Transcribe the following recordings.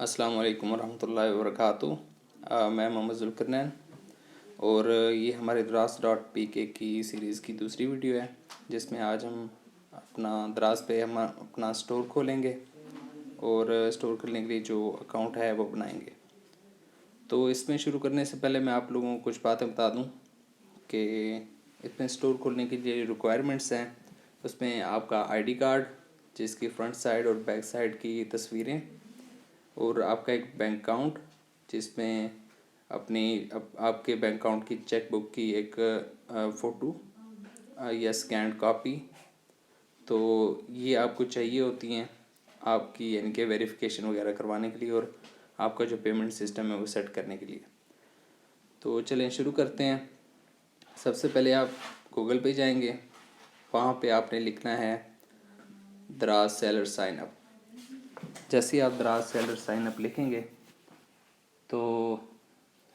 अस्सलाम वालेकुम वरहमतुल्लाहि वबरकातुहू। मैं मोहम्मद ज़ुल्करनैन और ये हमारे दराज डॉट पी के की सीरीज़ की दूसरी वीडियो है, जिसमें आज हम अपना दराज पे हम अपना स्टोर खोलेंगे और स्टोर खोलने के लिए जो अकाउंट है वो बनाएंगे। तो इसमें शुरू करने से पहले मैं आप लोगों को कुछ बातें बता दूं कि इसमें स्टोर खोलने की जो रिक्वायरमेंट्स हैं उसमें आपका आईडी कार्ड, जिसकी फ्रंट साइड और बैक साइड की तस्वीरें, और आपका एक बैंक अकाउंट जिसमें आपके बैंक अकाउंट की चेक बुक की एक फ़ोटो या स्कैंड कॉपी। तो ये आपको चाहिए होती हैं आपकी यानी कि वेरिफिकेशन वगैरह करवाने के लिए और आपका जो पेमेंट सिस्टम है वो सेट करने के लिए। तो चलें शुरू करते हैं। सबसे पहले आप गूगल पे जाएंगे, वहाँ पे आपने लिखना है दराज सेलर साइन अप। जैसे आप दराज सेलर साइन अप लिखेंगे तो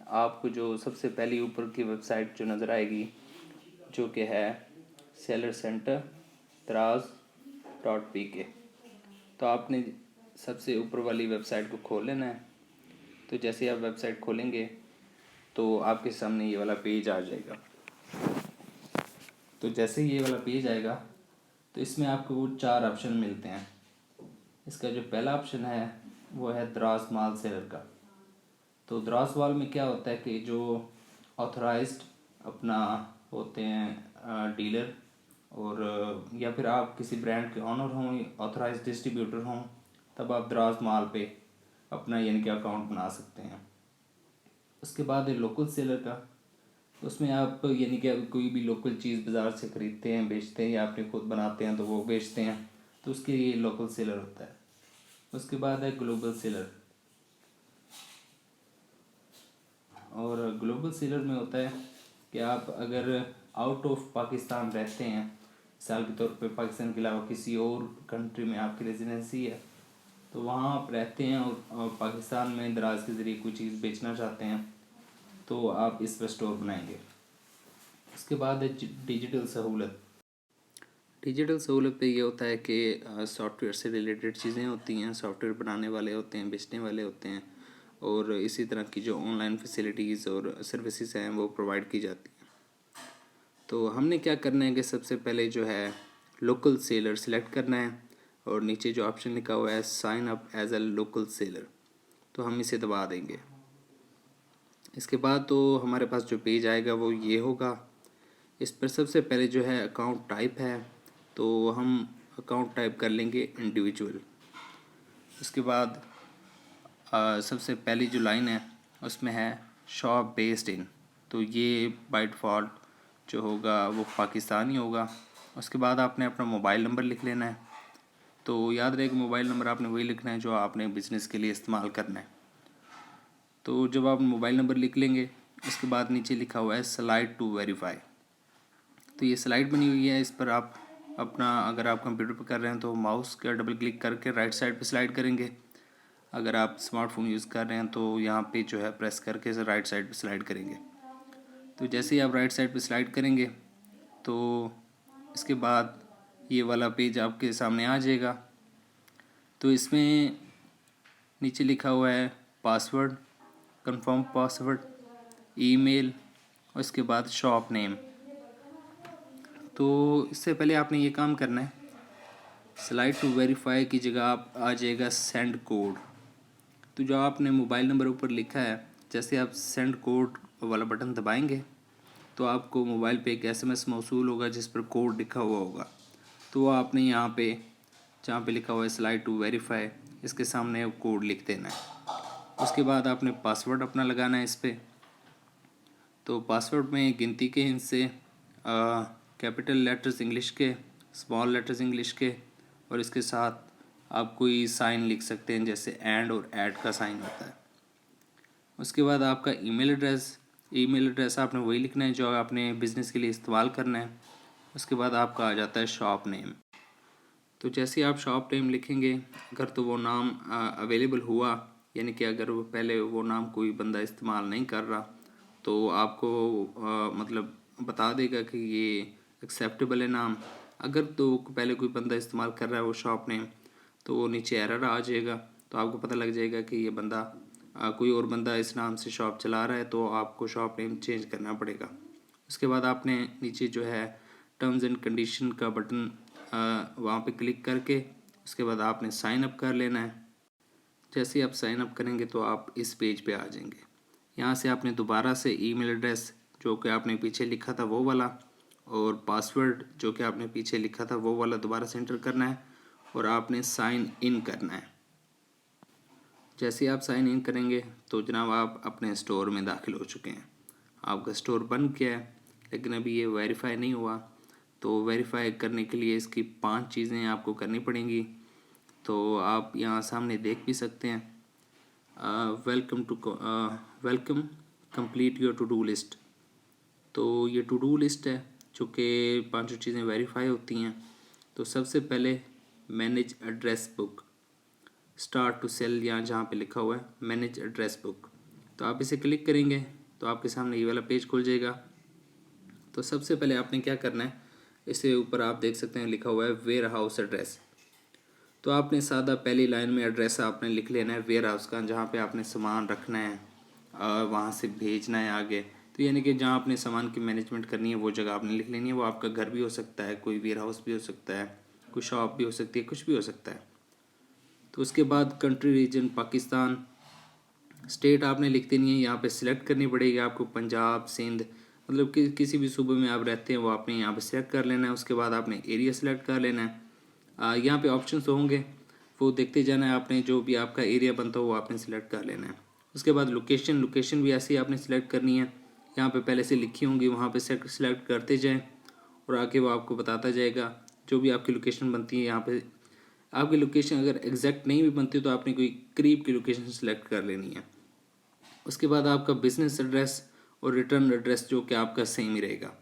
आपको जो सबसे पहली ऊपर की वेबसाइट जो नज़र आएगी, जो कि है सेलर सेंटर दराज डॉट पी के, तो आपने सबसे ऊपर वाली वेबसाइट को खोल लेना है। तो जैसे आप वेबसाइट खोलेंगे तो आपके सामने ये वाला पेज आ जाएगा। तो जैसे ये वाला पेज आएगा तो इसमें आपको 4 ऑप्शन मिलते हैं। इसका जो पहला ऑप्शन है वो है दराज माल सेलर का। तो दराज वाल में क्या होता है कि जो ऑथराइज्ड अपना होते हैं डीलर, और या फिर आप किसी ब्रांड के ऑनर हों, ऑथराइज्ड डिस्ट्रीब्यूटर हों, तब आप दराज माल पे अपना यानी कि अकाउंट बना सकते हैं। उसके बाद है लोकल सेलर का। उसमें आप यानी कि कोई भी लोकल चीज़ बाज़ार से ख़रीदते हैं, बेचते हैं, या आपने खुद बनाते हैं तो वो बेचते हैं, तो उसके लिए लोकल सेलर होता है। उसके बाद है ग्लोबल सेलर, और ग्लोबल सेलर में होता है कि आप अगर आउट ऑफ पाकिस्तान रहते हैं, मिसाल के तौर पे पाकिस्तान के अलावा किसी और कंट्री में आपकी रेजिडेंसी है, तो वहाँ आप रहते हैं और पाकिस्तान में दराज के ज़रिए कोई चीज़ बेचना चाहते हैं, तो आप इस पर स्टोर बनाएंगे। उसके बाद है डिजिटल सहूलत। डिजिटल सहूलत पे ये होता है कि सॉफ्टवेयर से रिलेटेड चीज़ें होती हैं, सॉफ्टवेयर बनाने वाले होते हैं, बेचने वाले होते हैं, और इसी तरह की जो ऑनलाइन फैसिलिटीज़ और सर्विसेज हैं वो प्रोवाइड की जाती हैं। तो हमने क्या करना है कि सबसे पहले जो है लोकल सेलर सेलेक्ट करना है, और नीचे जो ऑप्शन लिखा हुआ है sign up as a local seller, तो हम इसे दबा देंगे। इसके बाद तो हमारे पास जो पेज आएगा वो ये होगा। इस पर सबसे पहले जो है अकाउंट टाइप है, तो हम अकाउंट टाइप कर लेंगे इंडिविजुअल। उसके बाद सबसे पहली जो लाइन है उसमें है शॉप बेस्ड इन, तो ये बाय डिफ़ॉल्ट जो होगा वो पाकिस्तान ही होगा। उसके बाद आपने अपना मोबाइल नंबर लिख लेना है। तो याद रहे कि मोबाइल नंबर आपने वही लिखना है जो आपने बिज़नेस के लिए इस्तेमाल करना है। तो जब आप मोबाइल नंबर लिख लेंगे, उसके बाद नीचे लिखा हुआ है स्लाइड टू वेरीफाई, तो ये स्लाइड बनी हुई है। इस पर आप अपना, अगर आप कंप्यूटर पर कर रहे हैं तो माउस का डबल क्लिक करके राइट साइड पे स्लाइड करेंगे। अगर आप स्मार्टफोन यूज़ कर रहे हैं तो यहाँ पे जो है प्रेस करके राइट साइड पे स्लाइड करेंगे। तो जैसे ही आप राइट साइड पे स्लाइड करेंगे तो इसके बाद ये वाला पेज आपके सामने आ जाएगा। तो इसमें नीचे लिखा हुआ है पासवर्ड, कंफर्म पासवर्ड, ईमेल, और इसके बाद शॉप नेम। तो इससे पहले आपने ये काम करना है, स्लाइड टू वेरीफाई की जगह आप आ जाएगा सेंड कोड। तो जो आपने मोबाइल नंबर ऊपर लिखा है, जैसे आप सेंड कोड वाला बटन दबाएंगे तो आपको मोबाइल पे एक एसएमएस मौसूल होगा जिस पर कोड लिखा हुआ होगा। तो वो आपने यहाँ पे जहाँ पे लिखा हुआ है स्लाइड टू वेरीफाई, इसके सामने कोड लिख देना है। उसके बाद आपने पासवर्ड अपना लगाना है इस पर। तो पासवर्ड में गिनती के हिस्से, कैपिटल लेटर्स इंग्लिश के, स्मॉल लेटर्स इंग्लिश के, और इसके साथ आप कोई साइन लिख सकते हैं जैसे एंड और ऐड का साइन होता है। उसके बाद आपका ईमेल एड्रेस आपने वही लिखना है जो आपने बिज़नेस के लिए इस्तेमाल करना है। उसके बाद आपका आ जाता है शॉप नेम। तो जैसे आप शॉप नेम लिखेंगे, अगर तो वो नाम अवेलेबल हुआ, यानी कि अगर वो पहले वो नाम कोई बंदा इस्तेमाल नहीं कर रहा, तो आपको मतलब बता देगा कि ये एक्सेप्टेबल है नाम। अगर तो पहले कोई बंदा इस्तेमाल कर रहा है वो शॉप नेम, तो वो नीचे एरर आ जाएगा तो आपको पता लग जाएगा कि ये बंदा कोई और बंदा इस नाम से शॉप चला रहा है, तो आपको शॉप नेम चेंज करना पड़ेगा। उसके बाद आपने नीचे जो है टर्म्स एंड कंडीशन का बटन वहाँ पे क्लिक करके उसके बाद आपने साइन अप कर लेना है। जैसे ही आप साइन अप करेंगे तो आप इस पेज पे आ जाएंगे। यहाँ से आपने दोबारा से ईमेल एड्रेस जो कि आपने पीछे लिखा था वो वाला और पासवर्ड जो कि आपने पीछे लिखा था वो वाला दोबारा से एंटर करना है और आपने साइन इन करना है। जैसे ही आप साइन इन करेंगे तो जनाब आप अपने स्टोर में दाखिल हो चुके हैं। आपका स्टोर बन गया है, लेकिन अभी ये वेरीफाई नहीं हुआ। तो वेरीफाई करने के लिए इसकी 5 चीज़ें आपको करनी पड़ेंगी। तो आप यहाँ सामने देख भी सकते हैं, welcome complete your to do list. तो ये टू डू लिस्ट है जो कि 5 चीज़ें वेरीफाई होती हैं। तो सबसे पहले manage address book, start to sell, यहाँ जहाँ पे लिखा हुआ है मैनेज एड्रेस बुक, तो आप इसे क्लिक करेंगे तो आपके सामने ये वाला पेज खुल जाएगा। तो सबसे पहले आपने क्या करना है, इससे ऊपर आप देख सकते हैं लिखा हुआ है वेयर हाउस एड्रेस। तो आपने सादा पहली लाइन में एड्रेस आपने लिख लेना है वेयर हाउस का, जहाँ पे आपने सामान रखना है और वहाँ से भेजना है आगे। तो यानी कि जहाँ आपने सामान की मैनेजमेंट करनी है वो जगह आपने लिख लेनी है। वो आपका घर भी हो सकता है, कोई वेयर हाउस भी हो सकता है, कोई शॉप भी हो सकती है, कुछ भी हो सकता है। तो उसके बाद कंट्री रीजन पाकिस्तान, स्टेट आपने लिख देनी है, यहाँ पे सिलेक्ट करनी पड़ेगी आपको, पंजाब, सिंध, मतलब कि किसी भी सूबे में आप रहते हैं वो आपने यहाँ पे सिलेक्ट कर लेना है। उसके बाद आपने एरिया सेलेक्ट कर लेना है। यहाँ पे ऑप्शंस होंगे वो देखते जाना है, आपने जो भी आपका एरिया बनता हो वो आपने सिलेक्ट कर लेना है। उसके बाद लोकेशन भी ऐसे ही आपने सिलेक्ट करनी है, यहाँ पे पहले से लिखी होंगी, वहाँ पे सिलेक्ट करते जाएँ और आगे वो आपको बताता जाएगा जो भी आपकी लोकेशन बनती है। यहाँ पे आपकी लोकेशन अगर एग्जैक्ट नहीं भी बनती तो आपने कोई करीब की लोकेशन सेलेक्ट कर लेनी है। उसके बाद आपका बिजनेस एड्रेस और रिटर्न एड्रेस जो कि आपका सेम ही रहेगा।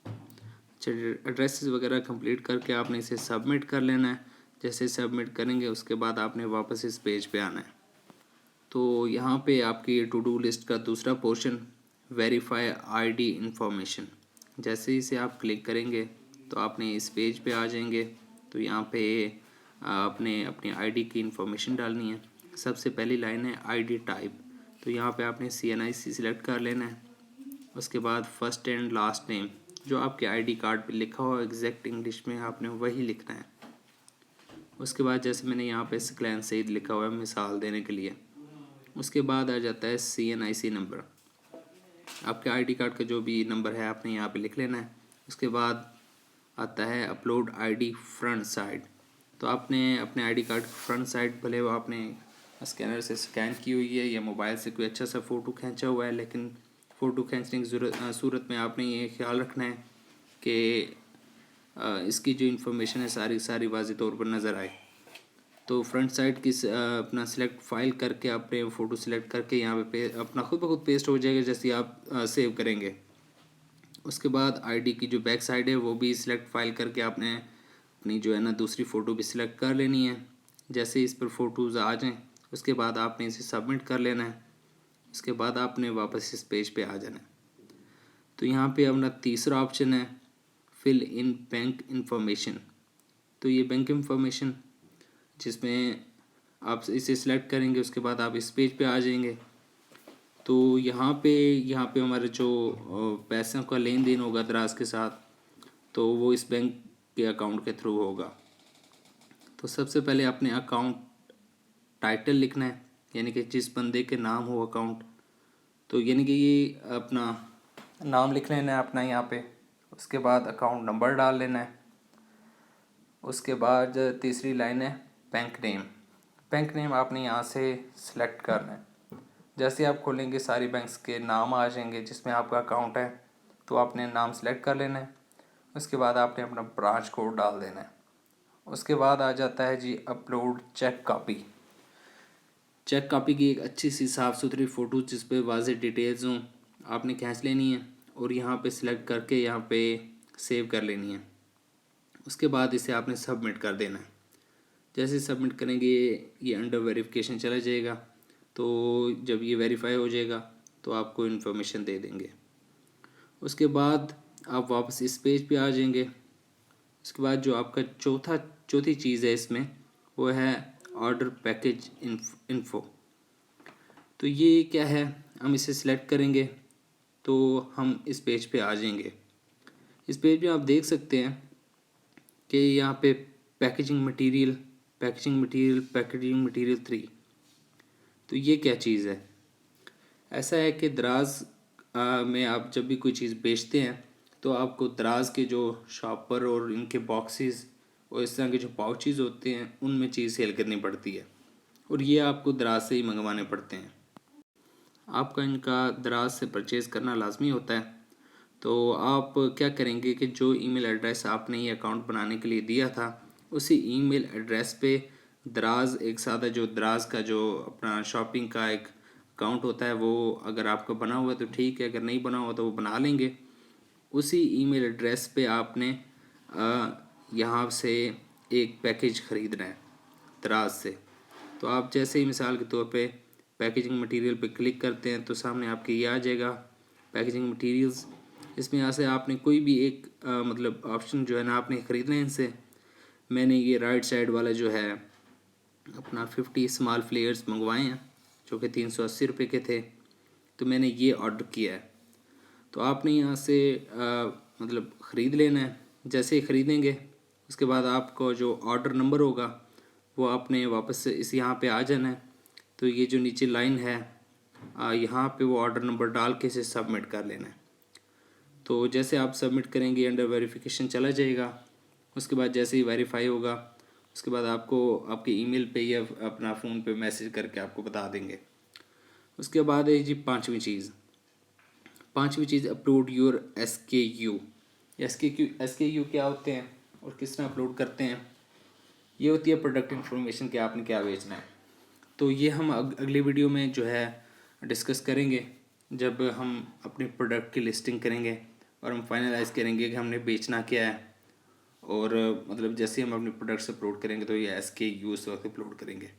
अच्छा, एड्रेस वगैरह कंप्लीट करके आपने इसे सबमिट कर लेना है। जैसे सबमिट करेंगे उसके बाद आपने वापस इस पेज पे आना है। तो यहाँ पे आपकी टू डू लिस्ट का दूसरा पोर्शन वेरीफाई आईडी इंफॉर्मेशन, जैसे इसे आप क्लिक करेंगे तो आपने इस पेज पे आ जाएंगे। तो यहाँ पे आपने अपनी आईडी की इंफॉर्मेशन डालनी है। सबसे पहली लाइन है आईडी टाइप, तो यहाँ पे आपने CNIC सिलेक्ट कर लेना है। उसके बाद फर्स्ट एंड लास्ट नेम जो आपके आईडी कार्ड पे लिखा हो एग्जैक्ट इंग्लिश में आपने वही लिखना है। उसके बाद जैसे मैंने यहाँ पे सकलैन सईद लिखा हुआ है मिसाल देने के लिए। उसके बाद आ जाता है CNIC नंबर, आपके आईडी कार्ड का जो भी नंबर है आपने यहाँ पे लिख लेना है। उसके बाद आता है अपलोड आईडी फ्रंट साइड, तो आपने अपने आईडी कार्ड फ्रंट साइड भले वो आपने स्कैनर से स्कैन की हुई है या मोबाइल से कोई अच्छा सा फ़ोटो खींचा हुआ है, लेकिन फ़ोटो खींचने की सूरत में आपने ये ख्याल रखना है कि इसकी जो इन्फॉर्मेशन है सारी वाज़ेह तौर पर नज़र आए। तो फ्रंट साइड की अपना सिलेक्ट फाइल करके अपने फ़ोटो सिलेक्ट करके यहाँ पे अपना खुद ब खुद पेस्ट हो जाएगा जैसे आप सेव करेंगे। उसके बाद आईडी की जो बैक साइड है वो भी सिलेक्ट फाइल करके आपने अपनी जो है ना दूसरी फ़ोटो भी सिलेक्ट कर लेनी है। जैसे इस पर फ़ोटोज़ आ जाएं उसके बाद आपने इसे सबमिट कर लेना है। उसके बाद आपने वापस इस पेज पे आ जाना है। तो यहाँ पे अपना तीसरा ऑप्शन है फिल इन बैंक इंफॉर्मेशन, तो ये बैंक इंफॉर्मेशन जिसमें आप इसे सिलेक्ट करेंगे उसके बाद आप इस पेज पे आ जाएंगे। तो यहाँ पे हमारे जो पैसों का लेन देन होगा दराज के साथ, तो वो इस बैंक के अकाउंट के थ्रू होगा। तो सबसे पहले अपने अकाउंट टाइटल लिखना है, यानी कि जिस बंदे के नाम हो अकाउंट, तो यानी कि ये अपना नाम लिख लेना है अपना यहाँ पे। उसके बाद अकाउंट नंबर डाल लेना है। उसके बाद तीसरी लाइन है बैंक नेम, बैंक नेम आपने यहाँ से सिलेक्ट करना है। जैसे आप खोलेंगे सारी बैंक्स के नाम आ जाएंगे जिसमें आपका अकाउंट है, तो आपने नाम सेलेक्ट कर लेना है। उसके बाद आपने अपना ब्रांच कोड डाल देना है। उसके बाद आ जाता है जी upload check copy. Check copy की एक अच्छी सी साफ़ सुथरी फ़ोटो जिस पे वाज़ेह डिटेल्स हों आपने खींच लेनी है और यहाँ पे सिलेक्ट करके यहाँ पे सेव कर लेनी है। उसके बाद इसे आपने सबमिट कर देना है। जैसे सबमिट करेंगे ये अंडर वेरिफिकेशन चला जाएगा, तो जब ये वेरीफाई हो जाएगा तो आपको इन्फॉर्मेशन दे देंगे। उसके बाद आप वापस इस पेज पे आ जाएंगे। उसके बाद जो आपका चौथी चीज़ है इसमें वो है ऑर्डर पैकेज इन्फो। तो ये क्या है, हम इसे सिलेक्ट करेंगे तो हम इस पेज पे आ जाएंगे। इस पेज पे आप देख सकते हैं कि यहाँ पे पैकेजिंग मटेरियल 3। तो ये क्या चीज़ है? ऐसा है कि दराज में आप जब भी कोई चीज़ बेचते हैं तो आपको दराज के जो शॉपर और इनके बॉक्सेस और इस तरह के जो पाउचेस होते हैं उनमें चीज़ सेल करनी पड़ती है, और ये आपको दराज से ही मंगवाने पड़ते हैं। आपका इनका दराज से परचेज़ करना लाजमी होता है। तो आप क्या करेंगे कि जो ईमेल एड्रेस आपने ये अकाउंट बनाने के लिए दिया था उसी ईमेल एड्रेस पे दराज, एक सादा जो दराज का जो अपना शॉपिंग का एक अकाउंट होता है, वो अगर आपका बना हुआ है तो ठीक है, अगर नहीं बना हुआ तो वो बना लेंगे। उसी ईमेल एड्रेस पे आपने यहाँ से एक पैकेज ख़रीदना है दराज से। तो आप जैसे ही मिसाल के तौर पे पैकेजिंग मटेरियल पे क्लिक करते हैं तो सामने आपके ये आ जाएगा पैकेजिंग मटेरियल्स। इसमें यहाँ से आपने कोई भी एक मतलब ऑप्शन जो है ना आपने ख़रीदना है इनसे। मैंने ये राइट साइड वाला जो है अपना 50 स्मॉल फ्लेयर्स मंगवाए हैं जो कि 380 रुपये के थे, तो मैंने ये ऑर्डर किया है। तो आपने यहाँ से मतलब ख़रीद लेना है। जैसे ही ख़रीदेंगे उसके बाद आपको जो ऑर्डर नंबर होगा वो आपने वापस से इस यहाँ पे आ जाना है। तो ये जो नीचे लाइन है यहाँ पे वो ऑर्डर नंबर डाल के इसे सबमिट कर लेना है। तो जैसे आप सबमिट करेंगे अंडर वेरिफिकेशन चला जाएगा। उसके बाद जैसे ही वेरीफाई होगा उसके बाद आपको आपके ईमेल पे या अपना फ़ोन पे मैसेज करके आपको बता देंगे। उसके बाद है जी पांचवी चीज़ अपलोड योर SKU। SKU क्या होते हैं और किस तरह अपलोड करते हैं? ये होती है प्रोडक्ट इन्फॉर्मेशन कि आपने क्या बेचना है। तो ये हम अगली वीडियो में जो है डिस्कस करेंगे जब हम अपने प्रोडक्ट की लिस्टिंग करेंगे और हम फाइनलाइज करेंगे कि हमने बेचना क्या है। और मतलब जैसे हम अपने प्रोडक्ट्स अपलोड करेंगे तो ये SKU उस वक्त अपलोड करेंगे।